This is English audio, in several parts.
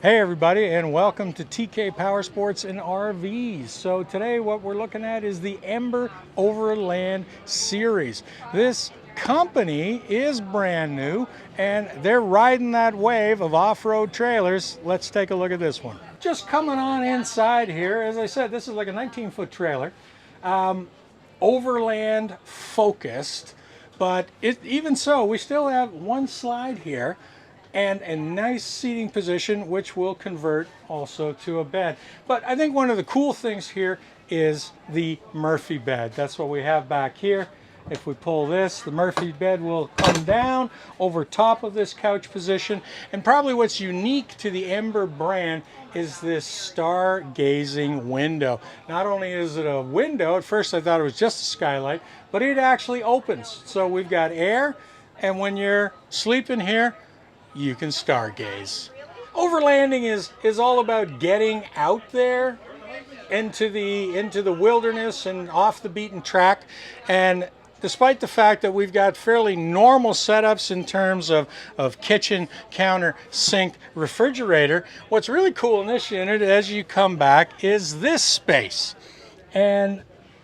Hey everybody, and welcome to TK Power Sports and RVs. So today what we're looking at is the Ember Overland series. This company is brand new and they're riding that wave of off-road trailers. Let's take a look at this one. Just coming on inside here, as I said, this is like a 19-foot trailer. Overland focused, but even so, we still have one slide here and a nice seating position, which will convert also to a bed. But I think one of the cool things here is the Murphy bed. That's what we have back here. If we pull this, the Murphy bed will come down over top of this couch position. And probably what's unique to the Ember brand is this stargazing window. Not only is it a window, at first I thought it was just a skylight, but it actually opens. So we've got air, and when you're sleeping here, you can stargaze. Overlanding is all about getting out there into the wilderness and off the beaten track. And despite the fact that we've got fairly normal setups in terms of kitchen, counter, sink, refrigerator, what's really cool in this unit as you come back is this space. And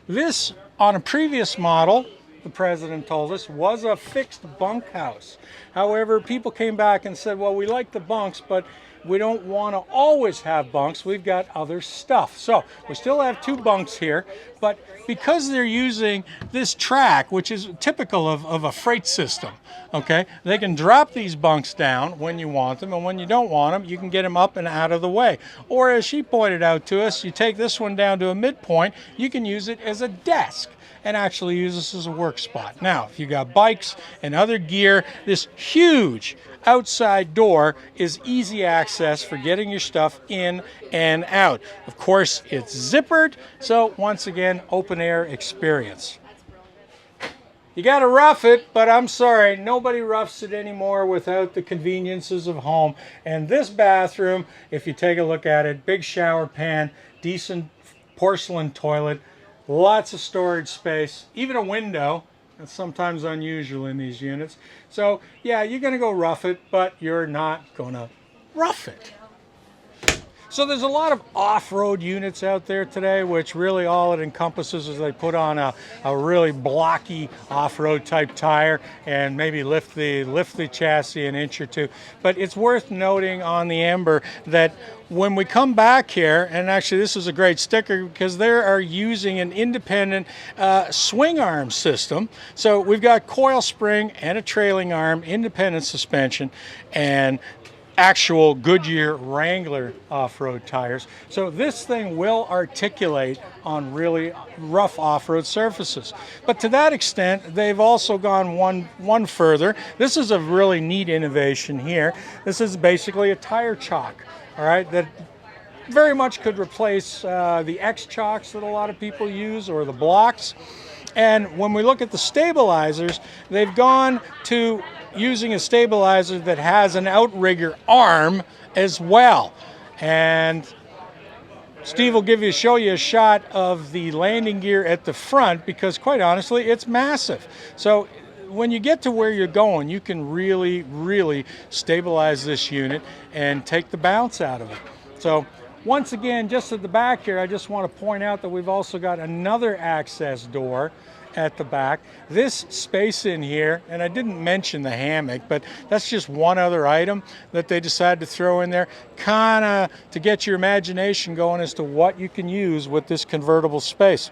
this, on a previous model, the president told us, was a fixed bunkhouse. However, people came back and said, well, we like the bunks, but we don't want to always have bunks. We've got other stuff. So we still have two bunks here, but because they're using this track, which is typical of a freight system, okay, they can drop these bunks down when you want them, and when you don't want them, you can get them up and out of the way. Or as she pointed out to us, you take this one down to a midpoint, you can use it as a desk and actually use this as a work spot. Now, if you got bikes and other gear, this huge outside door is easy access for getting your stuff in and out. Of course, it's zippered, so once again, open air experience. You gotta rough it, but I'm sorry, nobody roughs it anymore without the conveniences of home. And this bathroom, if you take a look at it, big shower pan, decent porcelain toilet, lots of storage space, even a window. That's sometimes unusual in these units. So yeah, you're gonna go rough it, but you're not gonna rough it. So there's a lot of off-road units out there today, which really all it encompasses is they put on a really blocky off-road type tire and maybe lift the chassis an inch or two. But it's worth noting on the Ember that when we come back here, and actually this is a great sticker because they are using an independent swing arm system. So we've got coil spring and a trailing arm, independent suspension, and actual Goodyear Wrangler off-road tires. So this thing will articulate on really rough off-road surfaces. But to that extent, they've also gone one further. This is a really neat innovation here. This is basically a tire chock, all right, that very much could replace the X-chocks that a lot of people use or the blocks. And when we look at the stabilizers, they've gone to using a stabilizer that has an outrigger arm as well. And Steve will show you a shot of the landing gear at the front because quite honestly, it's massive. So when you get to where you're going, you can really, really stabilize this unit and take the bounce out of it. So once again, just at the back here, I just want to point out that we've also got another access door at the back. This space in here, and I didn't mention the hammock, but that's just one other item that they decided to throw in there, kind of to get your imagination going as to what you can use with this convertible space.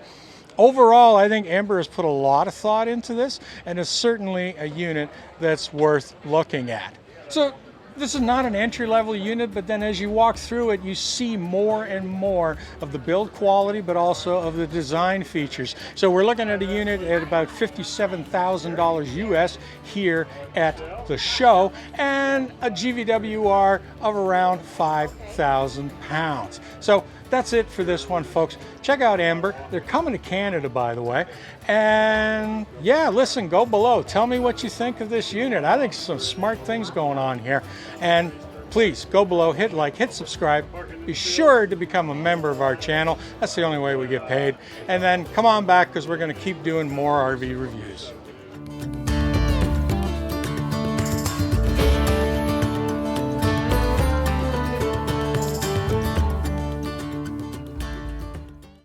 Overall, I think Ember has put a lot of thought into this, and is certainly a unit that's worth looking at. So this is not an entry-level unit, but then as you walk through it, you see more and more of the build quality, but also of the design features. So we're looking at a unit at about $57,000 US here at the show, and a GVWR of around 5,000 pounds. So that's it for this one, folks. Check out Ember. They're coming to Canada, by the way. And yeah, listen, go below. Tell me what you think of this unit. I think some smart things going on here. And please go below, hit like, hit subscribe. Be sure to become a member of our channel. That's the only way we get paid. And then come on back because we're going to keep doing more RV reviews.